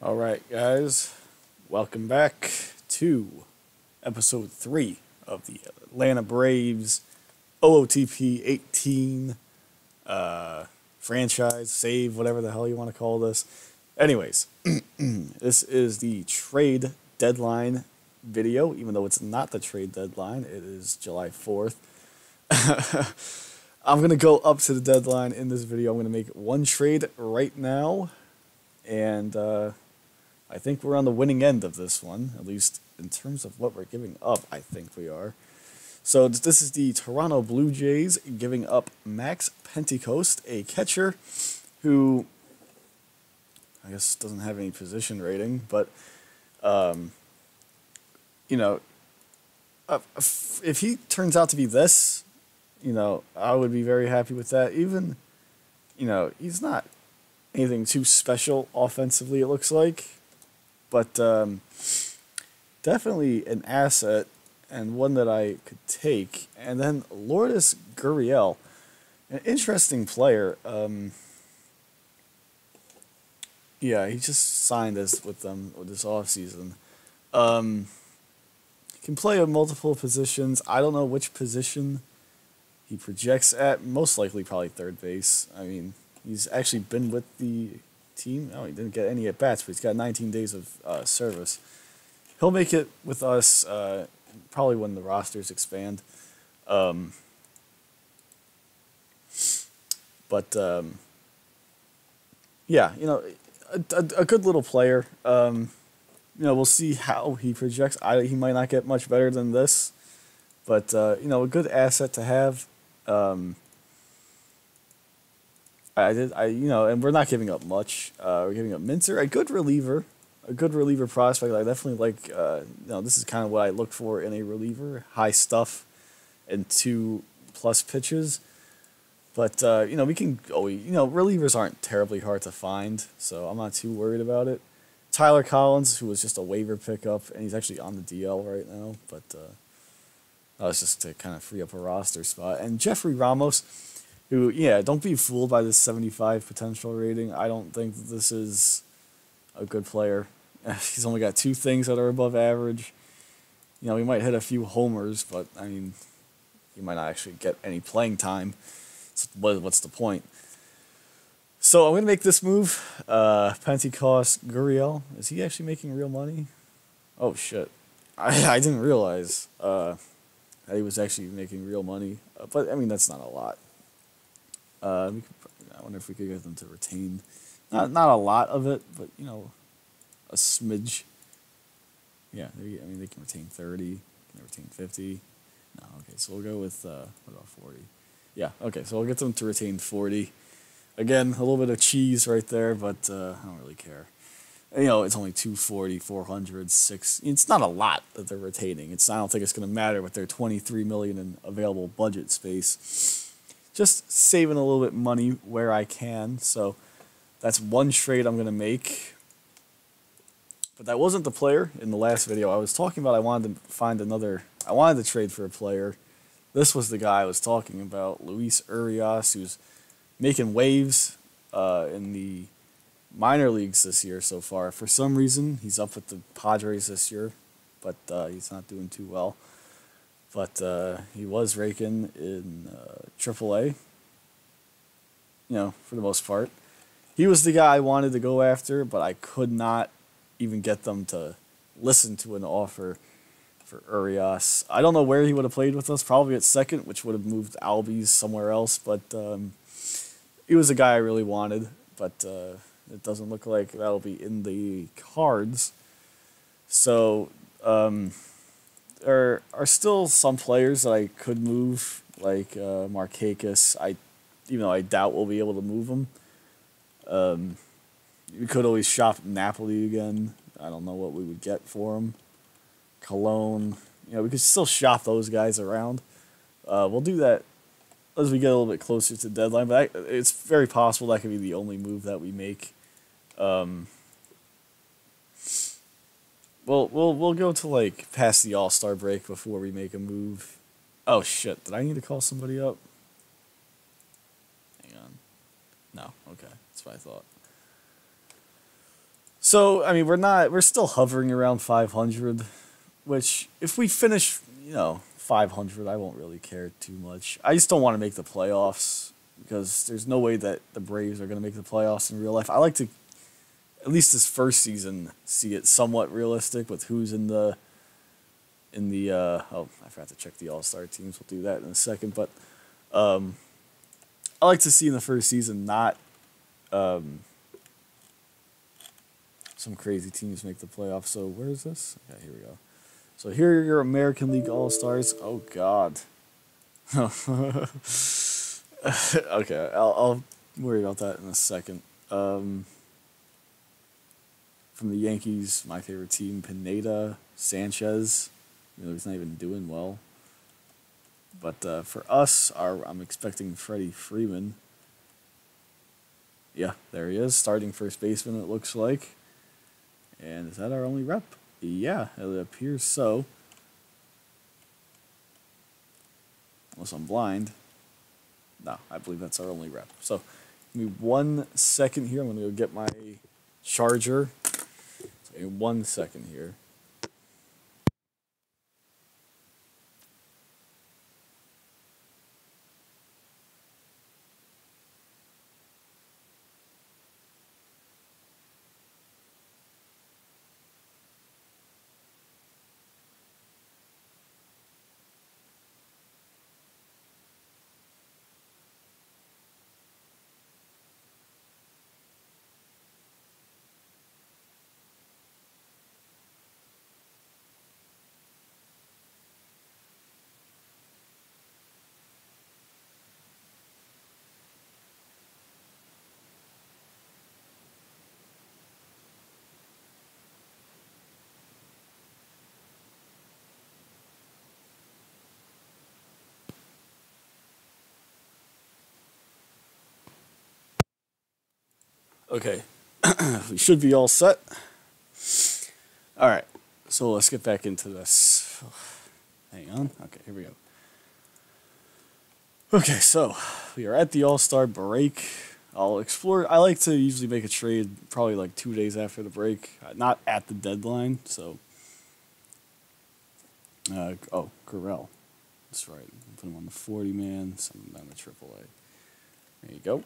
All right, guys, welcome back to episode 3 of the Atlanta Braves OOTP 18 franchise, save, whatever the hell you want to call this. Anyways, this is the trade deadline video, even though it's not the trade deadline, it is July 4th. I'm going to go up to the deadline in this video. I'm going to make one trade right now, and I think we're on the winning end of this one, at least in terms of what we're giving up, I think we are. So this is the Toronto Blue Jays giving up Max Pentecost, a catcher who I guess doesn't have any position rating, but you know, if he turns out to be this, I would be very happy with that. Even, he's not anything too special offensively, it looks like, but definitely an asset and one that I could take. And then Lourdes Gurriel, an interesting player. Yeah, he just signed us with them with this offseason. He can play at multiple positions. I don't know which position he projects at. Most likely probably third base. I mean, he's actually been with the team. Oh, he didn't get any at bats, but he's got 19 days of service. He'll make it with us probably when the rosters expand. But yeah, a good little player. We'll see how he projects. He might not get much better than this, but a good asset to have. And we're not giving up much. We're giving up Minter, a good reliever prospect. I definitely like. This is kind of what I look for in a reliever: high stuff and 2+ pitches. But we can always. Relievers aren't terribly hard to find, so I'm not too worried about it. Tyler Collins, who was just a waiver pickup, and he's actually on the DL right now, but that was just to kind of free up a roster spot. And Jeffrey Ramos, who, don't be fooled by this 75 potential rating. I don't think that this is a good player. He's only got 2 things that are above average. He might hit a few homers, but, I mean, he might not actually get any playing time. So what's the point? So I'm going to make this move. Pentecost Gurriel. Is he actually making real money? Oh, shit. I didn't realize that he was actually making real money. But, I mean, that's not a lot. I wonder if we could get them to retain. Not a lot of it, but, a smidge. Yeah, they can retain 30. Can they retain 50? No, okay, so we'll go with, what about 40? Yeah, okay, so we'll get them to retain 40. Again, a little bit of cheese right there, but I don't really care. It's only 240, 400, 6. It's not a lot that they're retaining. I don't think it's going to matter with their $23 million in available budget space. Just saving a little bit money where I can. So that's one trade I'm going to make. But that wasn't the player in the last video. I was talking about I wanted to trade for a player. This was the guy I was talking about, Luis Urias, who's making waves in the minor leagues this year so far. For some reason, he's up with the Padres this year, but he's not doing too well. But he was raking in AAA, for the most part. He was the guy I wanted to go after, but I could not even get them to listen to an offer for Urias. I don't know where he would have played with us, probably at second, which would have moved Albies somewhere else, but he was a guy I really wanted, but it doesn't look like that'll be in the cards. So there are still some players that I could move, like Markakis. Even though I doubt we'll be able to move him. We could always shop Napoli again. I don't know what we would get for him. Cologne. We could still shop those guys around. We'll do that as we get a little bit closer to deadline, but it's very possible that could be the only move that we make. We'll go to past the All-Star break before we make a move. Oh shit! Did I need to call somebody up? Hang on. No. Okay, that's what I thought. So I mean, we're still hovering around 500, which if we finish, 500, I won't really care too much. I just don't want to make the playoffs because there's no way that the Braves are going to make the playoffs in real life. I like to, at least this first season, see it somewhat realistic with who's in the oh, I forgot to check the All-Star teams. We'll do that in a second, but I like to see in the first season not um, some crazy teams make the playoffs. So where is this? Okay, here we go. So here are your American League All-Stars. Oh God. Okay, I'll worry about that in a second. From the Yankees, my favorite team, Pineda, Sanchez. He's not even doing well. But for us, I'm expecting Freddie Freeman. Yeah, there he is, starting first baseman, it looks like. And is that our only rep? Yeah, it appears so. Unless I'm blind. No, I believe that's our only rep. So, give me 1 second here. I'm going to go get my charger. So, give me 1 second here. Okay, we should be all set. All right, so let's get back into this. Hang on. Okay, here we go. Okay, so we are at the All-Star break. I'll explore. I like to usually make a trade probably like 2 days after the break, not at the deadline. So, Corral. That's right. Put him on the 40-man, send him down to AAA. There you go.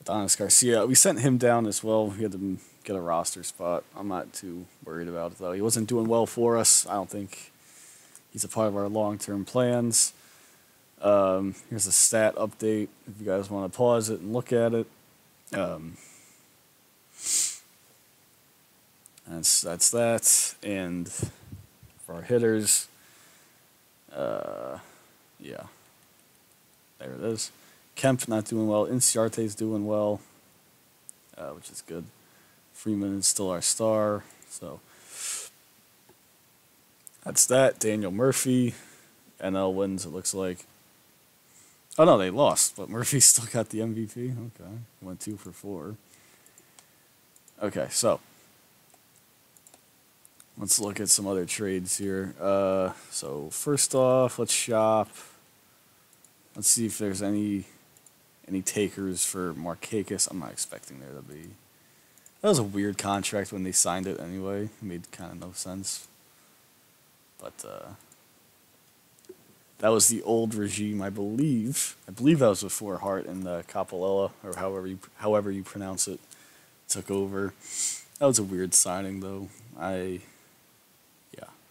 Adonis Garcia, we sent him down as well. We had to get a roster spot. I'm not too worried about it, though. He wasn't doing well for us. I don't think he's a part of our long-term plans. Here's a stat update if you guys want to pause it and look at it. That's that. And for our hitters, yeah, there it is. Kemp not doing well. Inciarte's doing well, which is good. Freeman is still our star, so that's that. Daniel Murphy, NL wins, it looks like. Oh no, they lost, but Murphy still got the MVP. Okay, went 2 for 4. Okay, so let's look at some other trades here. So first off, let's shop. Let's see if there's any takers for Markakis. I'm not expecting there to be. That was a weird contract when they signed it anyway. It made kind of no sense. But that was the old regime, I believe. I believe that was before Hart and Capolella, or however you pronounce it, took over. That was a weird signing, though. I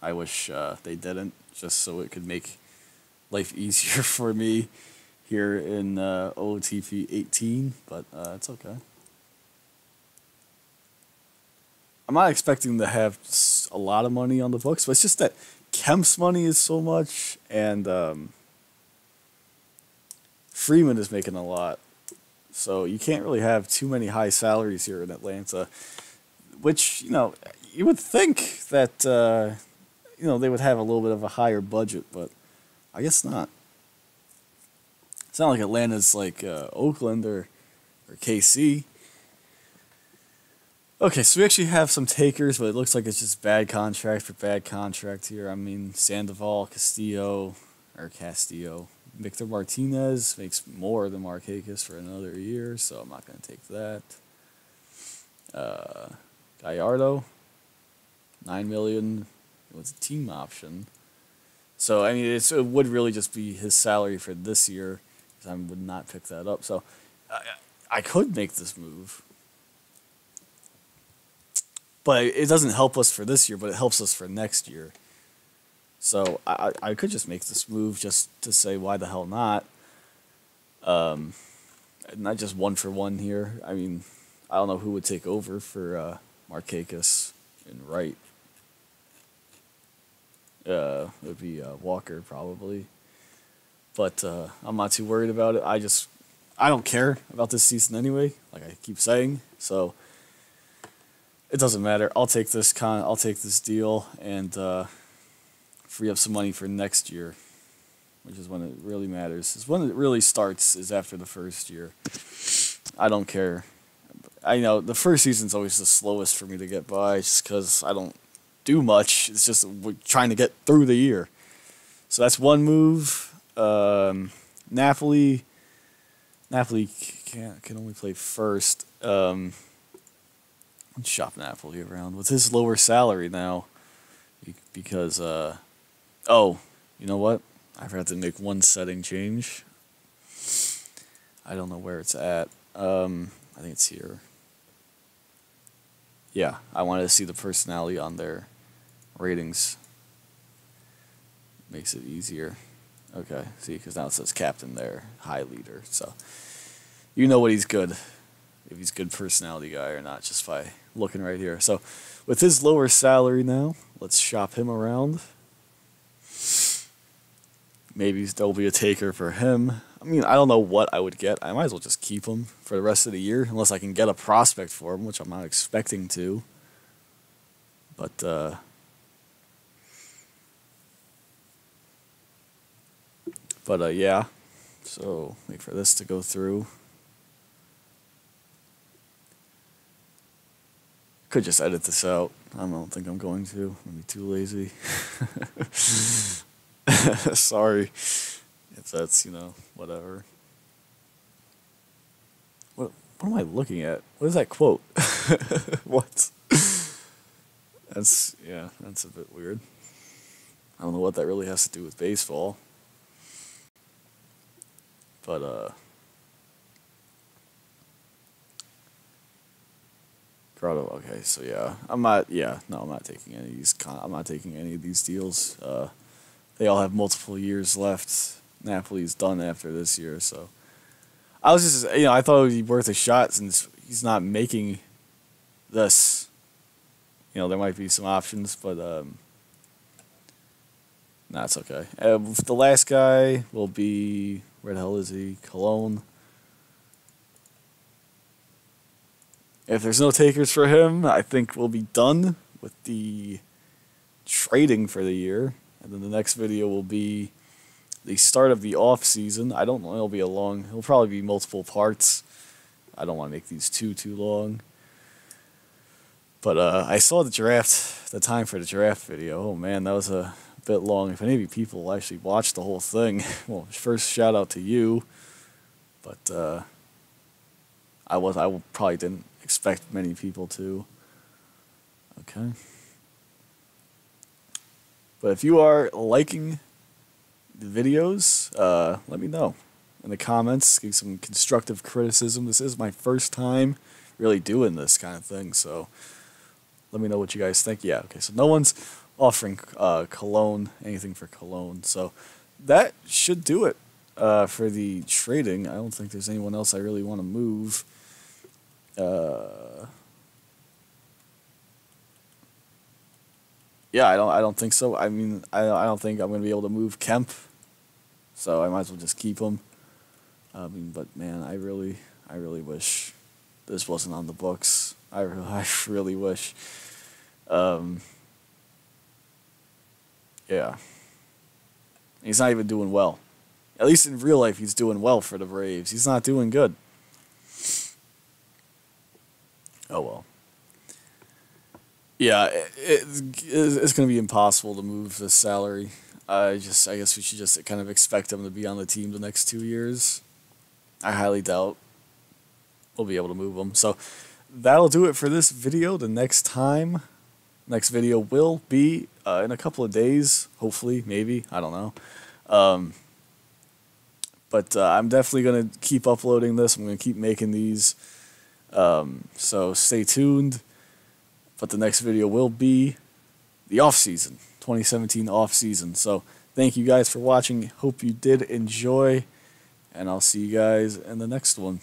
wish they didn't, just so it could make life easier for me here in OOTP 18, but it's okay. I'm not expecting to have a lot of money on the books, but it's just that Kemp's money is so much, and Freeman is making a lot. So you can't really have too many high salaries here in Atlanta, which, you would think that, they would have a little bit of a higher budget, but I guess not. It's not like Atlanta's like Oakland or KC. Okay, so we actually have some takers, but it looks like it's just bad contract for bad contract here. I mean, Sandoval, Castillo, Victor Martinez makes more than Markakis for another year, so I'm not going to take that. Gallardo, 9 million. It was a team option. So I mean, it would really just be his salary for this year. 'Cause I would not pick that up. So I could make this move, but it doesn't help us for this year. But it helps us for next year. So I could just make this move just to say why the hell not. Not just 1-for-1 here. I mean, I don't know who would take over for Markakis and Wright. It would be Walker probably, but I'm not too worried about it. I don't care about this season anyway. Like I keep saying, so it doesn't matter. I'll take this deal and free up some money for next year, which is when it really matters. Is when it really starts is after the first year. I don't care. I know the first season's always the slowest for me to get by, just because I don't do much. It's just we're trying to get through the year. So that's one move. Napoli can only play first. Let's shop Napoli around with his lower salary now, because oh, you know what? I forgot to make one setting change. I don't know where it's at. I think it's here. Yeah, I wanted to see the personality on their ratings. Makes it easier. Okay, see, because now it says captain there, high leader. So you know what he's good, if he's good personality guy or not, just by looking right here. So with his lower salary now, let's shop him around. Maybe there'll be a taker for him. I mean, I don't know what I would get. I might as well just keep him for the rest of the year, unless I can get a prospect for him, which I'm not expecting to. But yeah. So wait for this to go through. Could just edit this out. I don't think I'm going to. I'm be too lazy. Sorry if that's, whatever. What am I looking at? What is that quote? What? That's a bit weird. I don't know what that really has to do with baseball. But Grotto, okay, so yeah. I'm not taking any of these I'm not taking any of these deals. They all have multiple years left. Napoli's done after this year, so I was just, I thought it would be worth a shot since he's not making this. There might be some options, but nah, it's okay. The last guy will be, where the hell is he? Cologne. If there's no takers for him, I think we'll be done with the trading for the year. And then the next video will be the start of the off season. I don't know, it'll probably be multiple parts. I don't want to make these too long. But I saw the time for the draft video. Oh man, that was a bit long. If any of you people actually watched the whole thing, well, first shout out to you. But I probably didn't expect many people to. Okay. But if you are liking the videos, let me know in the comments. Give some constructive criticism. This is my first time really doing this kind of thing, so let me know what you guys think. Yeah, okay, so no one's offering Cologne, anything for Cologne. So that should do it for the trading. I don't think there's anyone else I really want to move. Yeah, I don't think so. I mean, I don't think I'm going to be able to move Kemp, so I might as well just keep him. But man, I really wish this wasn't on the books. I really wish. Yeah. He's not even doing well. At least in real life, he's doing well for the Braves. He's not doing good. Oh well. Yeah, it's going to be impossible to move this salary. I guess we should just kind of expect him to be on the team the next 2 years. I highly doubt we'll be able to move him. So that'll do it for this video. The next video will be in a couple of days, hopefully, maybe, I don't know. But I'm definitely going to keep uploading this. I'm going to keep making these. So stay tuned. But the next video will be the off-season, 2017 off-season. So thank you guys for watching. Hope you did enjoy. And I'll see you guys in the next one.